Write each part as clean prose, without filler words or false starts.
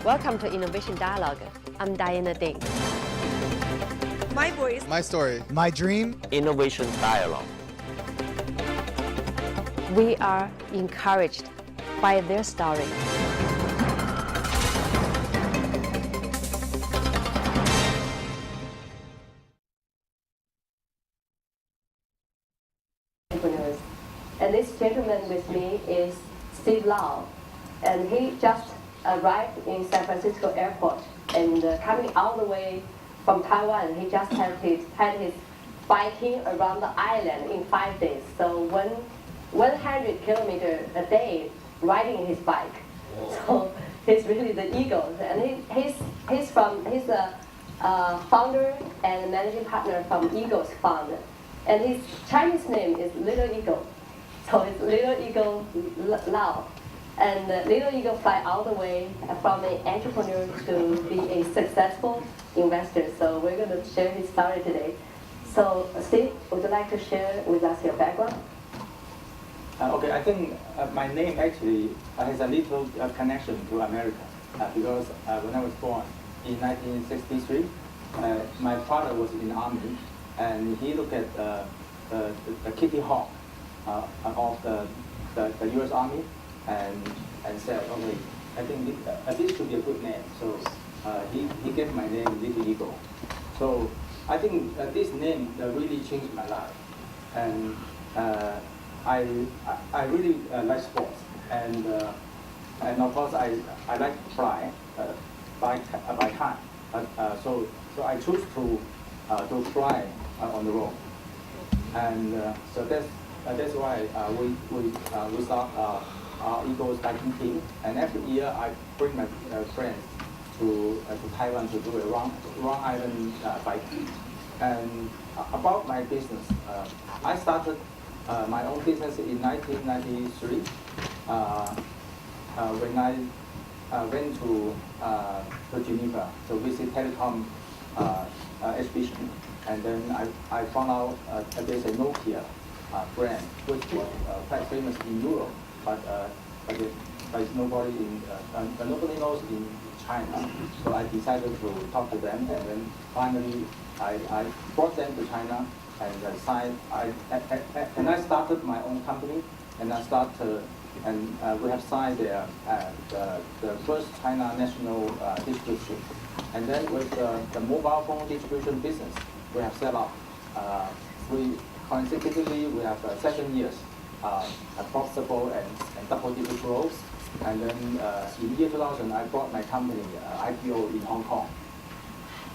Welcome to Innovation Dialogue. I'm Diana Ding. My voice. My story. My dream. Innovation Dialogue. We are encouraged by their story. And this gentleman with me is Steve Lau, and he just arrived in San Francisco airport and coming all the way from Taiwan. He just had his biking around the island in 5 days. So 100 kilometers a day riding his bike. So he's really the eagle, and he's a founder and managing partner from Eagles Fund, and his Chinese name is Little Eagle. So it's Little Eagle Lau. And Little Eagle fly all the way from an entrepreneur to be a successful investor. So we're going to share his story today. So Steve, would you like to share with us your background? Okay, I think my name actually has a little connection to America because when I was born in 1963, my father was in the army, and he looked at the Kitty Hawk of the U.S. Army and said, okay, I think this should be a good name. So he gave my name Little Eagle. So I think this name really changed my life, and I really like sports, and of course I like to fly by kite. So I choose to fly on the road, and so that's why we start our Eagles biking team. And every year I bring my friends to Taiwan to do a Long Island biking. And about my business, I started my own business in 1993 when I went to Geneva to visit telecom exhibition, and then I found out there's a Nokia brand which was quite famous in Europe, but nobody knows in China. So I decided to talk to them, and then finally I brought them to China, and I started my own company, and we have signed the first China national distribution, and then with the mobile phone distribution business we have set up. Consecutively, we have 7 years profitable and double-digit growth. And then in year 2000, I brought my company IPO in Hong Kong.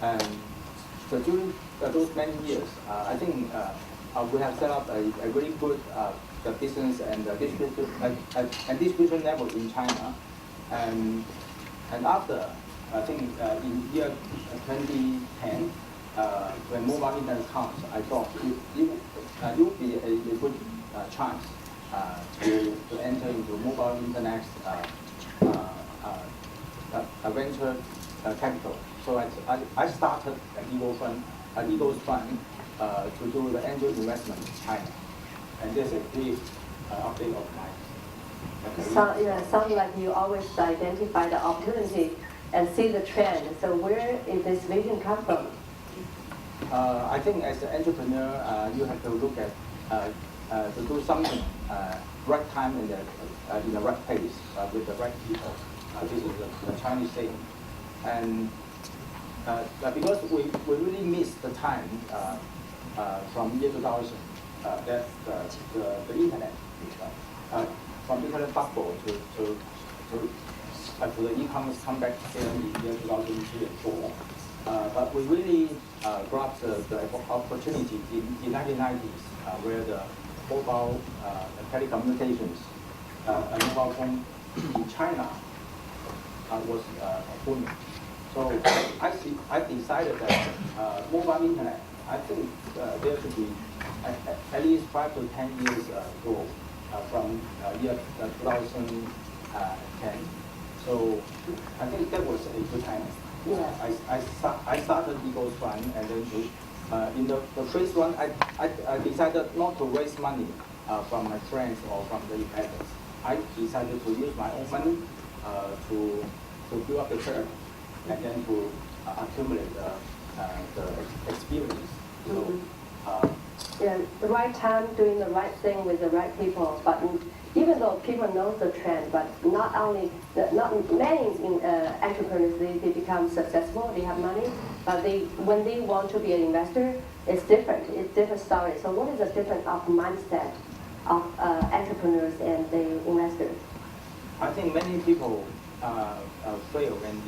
And so during those many years, I think we have set up a really good the business and distribution level in China. And after, I think in year 2010, when mobile internet comes, I thought it would be a good chance to enter into mobile internet venture capital. So I started an Eagles Fund to do the angel investment in China, and this is a brief update of my career. Sounds like you always identify the opportunity and see the trend. So where did this vision come from? I think as an entrepreneur, you have to look at to do something right time in the right place with the right people. This is the Chinese saying, and because we really missed the time from year 2000, that the internet from internet bubble to the e-commerce comeback in year 2003 and 4. But we really grabbed the opportunity in 1990s where the mobile telecommunications and mobile phone in China was booming. So I decided that mobile internet, I think there should be at least 5 to 10 years ago from year 2010. So I think that was a good time. I started Eagles Fund, and then in the first one, I decided not to raise money from my friends or from the investors. I decided to use my own money to to build up the track and then to accumulate the experience. So, yeah, the right time, doing the right thing with the right people. But even though people know the trend, but not many entrepreneurs, they become successful, they have money, but when they want to be an investor, it's different. It's different story. So what is the difference of mindset of entrepreneurs and the investors? I think many people fail when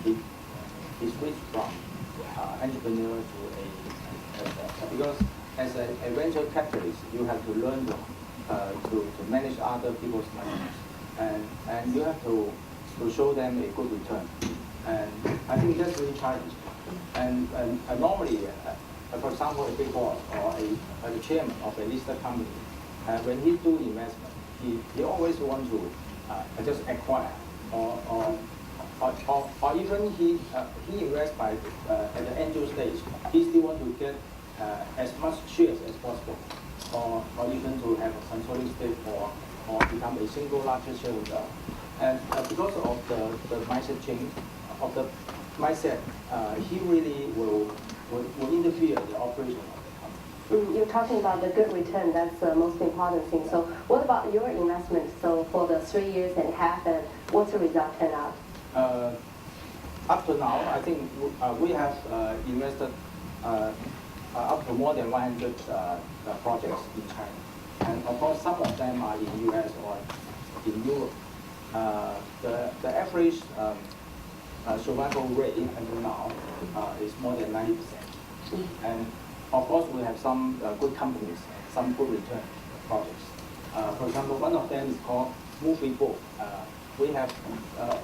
they switch from entrepreneur to because as a venture capitalist, you have to learn to manage other people's money, and you have to show them a good return. And I think that's really challenging. And normally, for example, a big boss or a chairman of a listed company, when he do investment, he always want to just acquire or even he invests by at the angel stage. He still want to get as much shares as possible, or even to have a controlling stake or become a single largest shareholder. And because of the mindset change, of the mindset, he really will interfere in the operation of the company. You're talking about the good return. That's the most important thing. So what about your investment? So for the 3 years and a half, and what's the result turn out? Up to now, I think we have invested up to more than 100 projects in China. And of course, some of them are in US or in Europe. The average survival rate until now is more than 90%. And of course, we have some good companies, some good return projects. For example, one of them is called Movie Book. We have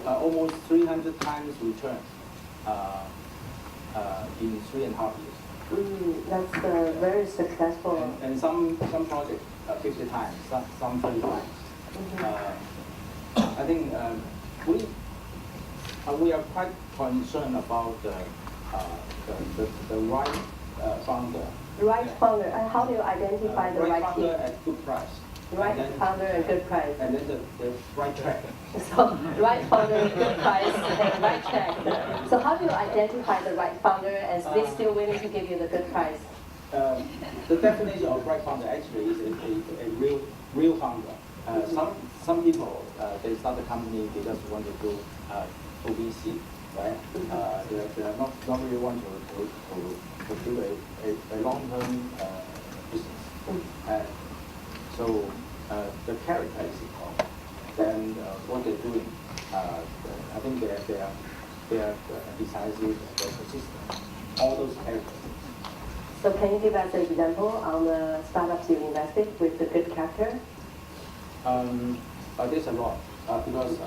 almost 300 times return in 3.5 years. That's very successful. And some projects 50 times, some 30 times. I think we are quite concerned about the right founder. Right founder. And how do you identify the right founder team? at good price. Right founder and good price. And then the right track. So right founder, good price, and right track. So how do you identify the right founder and they still willing to give you the good price? The definition of right founder actually is a real founder. Some people they start a company, they just want to do OVC, right? They are not really want to do a long-term business. So the character is important. Then what they're doing, I think they are decisive, they're consistent. All those characters. So can you give us an example on the startups you invested with the good character? There's a lot because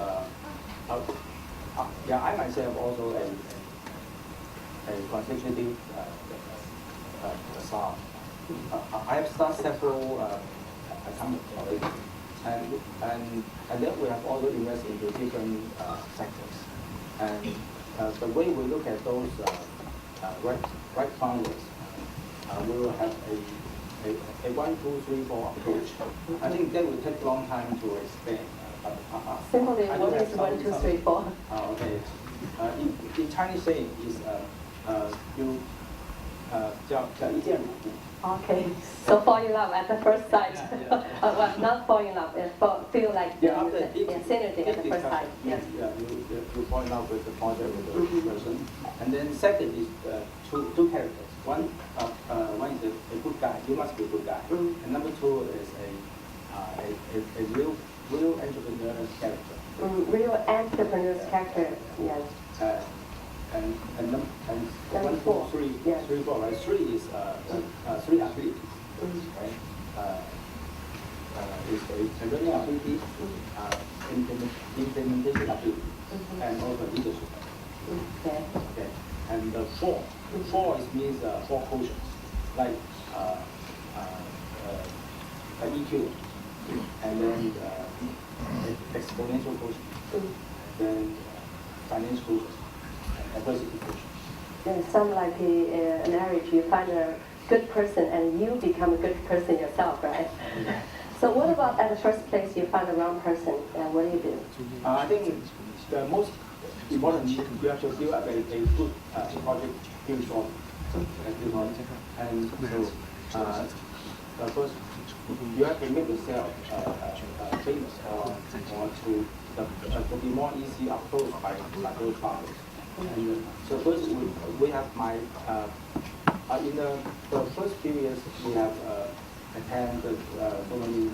I myself also a consecutive staff. I have started several companies already, and then we have also invested into different sectors. And the way we look at those right founders, we will have a 1, 2, 3, 4 approach. I think that will take a long time to explain. Simply, what is 1, 2, 3, 4? Okay. In Chinese saying is 叫一见如故. Okay, so fall in love at the first sight. Well, not fall in love, feel like synergy at the first sight. Yes. You fall in love with the project, with the person. And then second is two characters. One is a good guy. You must be a good guy. And number two is a real entrepreneur's character. Real entrepreneur's character, yes. And 1, 2, 3, yeah. 3, 4, right? 3 is 3 abilities, right? Is a learning ability, implementation ability, and also leadership. Okay. And 4 means 4 quotients, like EQ, and then exponential quotient, then financial quotient. It sounds like a marriage. You find a good person and you become a good person yourself, right? So what about at the first place you find the wrong person, and what do you do? I think the most importantly, you have to build a very good project build short. And so, first, you have to make yourself famous or to be more easy approached by those founders. And so first, we have my in the first few years, we have attended so many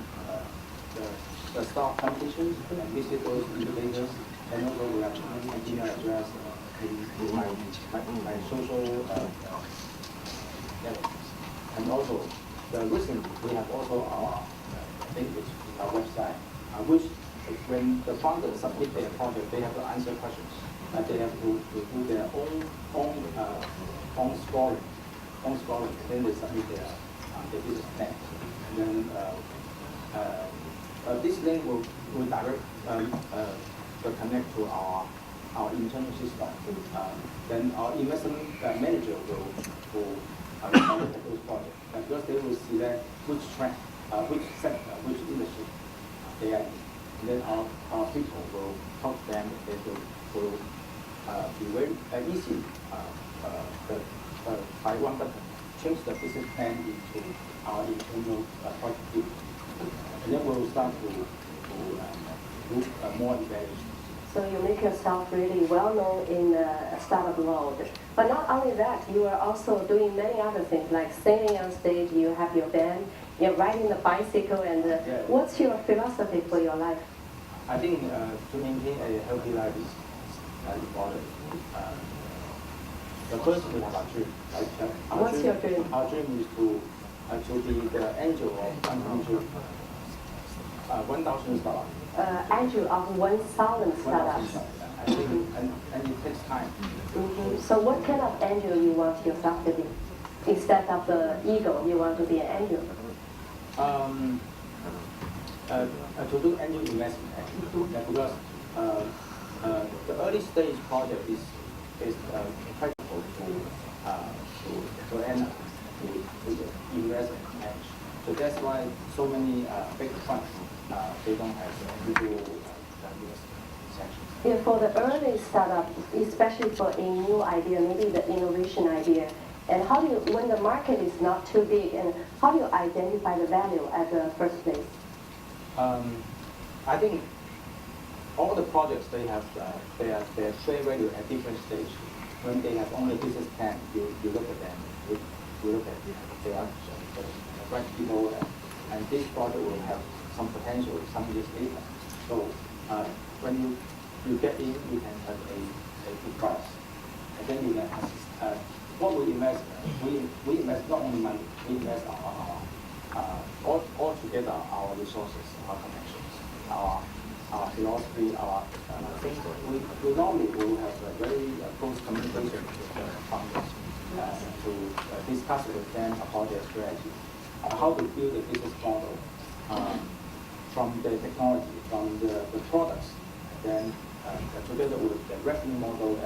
the staff competitions and visit those incubators, and also we have email address in my social network. And also, recently we have also our page, our website, which when the founders submit their project, they have to answer questions. They have to do their own scoring, then they submit their business plan. And then this link will direct the connect to our internal system. Then our investment manager will look at those projects, because they will select which track, which sector, which industry they are in. And then our people will talk to them. They will be very easy by one button change the business plan into our internal project view. And then we'll start to do more evaluation. So you make yourself really well known in the startup world. But not only that, you are also doing many other things, like singing on stage, you have your band, you're riding the bicycle, and what's your philosophy for your life? I think to maintain a healthy life is important. The first, we have our dream. What's your dream? Our dream is to be the angel of 1,000 startups. Angel of 1,000 startups. I think, and it takes time. So what kind of angel you want yourself to be? Instead of the eagle, you want to be an angel? To do angel investment, actually. Because the early stage project is practical to end up to invest in edge. So that's why so many big funds they don't have individual sections. Yeah, for the early startup, especially for a new idea, maybe the innovation idea, and how do you, when the market is not too big, and how do you identify the value at the first place? I think all the projects they have their share value at different stages. When they have only business plan, you look at them. You look at they are the right people, and this project will have some potential some years later. So when you get in, you can have a good price, and then you can have what we invest. We invest not only money, we invest all together our resources, our connections, our philosophy, our things. We normally will have a very close communication with the founders to discuss with them about their strategy, how to build a business model from the technology, from the products, then together with the revenue model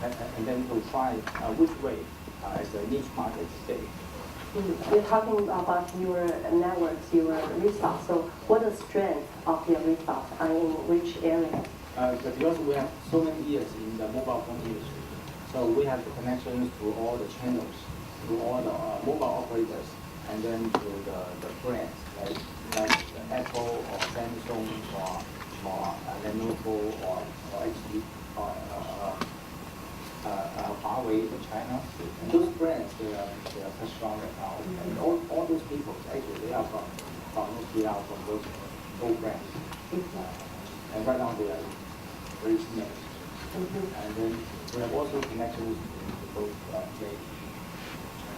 and then to try which way as a niche market stay. You're talking about your networks, your resource. So what is the strength of your resource and in which area? Because we have so many years in the mobile phone industry, so we have the connections to all the channels, to all the mobile operators, and then to the brands like Apple or Samsung or Lenovo or HP or Huawei in China. And those brands they are quite strong right now, and all those people actually they are from those old brands, and right now they are very similar. And then we have also connections with those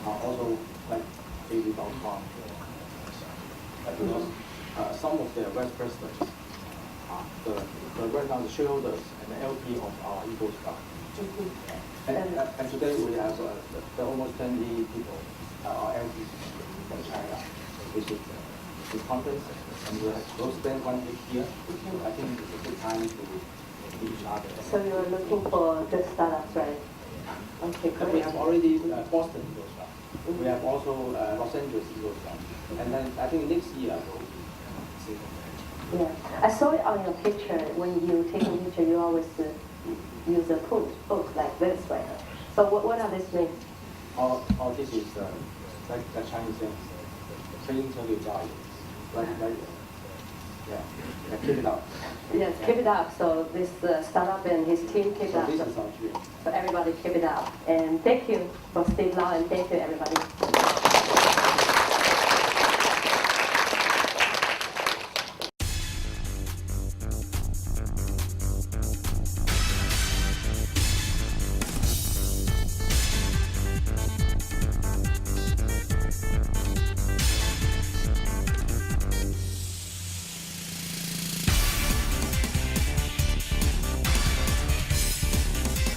also like JD.com, because some of their vice presidents, right now the shareholders and the LP of our EcoStar. And today we have almost 20 people, our LPs from China, visit this conference, and we'll spend 1 week here. I think it's a good time to meet each other. So you're looking for good startups, right? Okay, great. We have already Boston EcoStar. We have also Los Angeles EcoStar. And then I think next year we'll see. Yeah, I saw it on your picture. When you take a picture, you always use a pose like this, right? So what are these mean? All this is like the Chinese saying, 吹鹰车对家人, like, yeah, keep it up. Yes, keep it up. So this startup and his team keep it So up. this is our dream. So everybody keep it up. And thank you for Steve Lau and thank you everybody.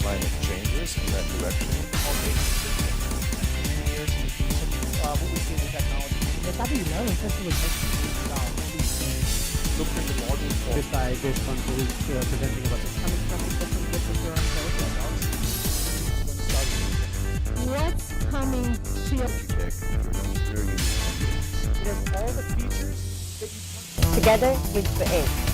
Climate changes in that direction. What we see in the technology. Sabi nila, yung festival Blueprint the model for this one who is presenting about this. coming from different different What's coming to your Architect, if you're an engineer, you need to It has all the features that you Together we create.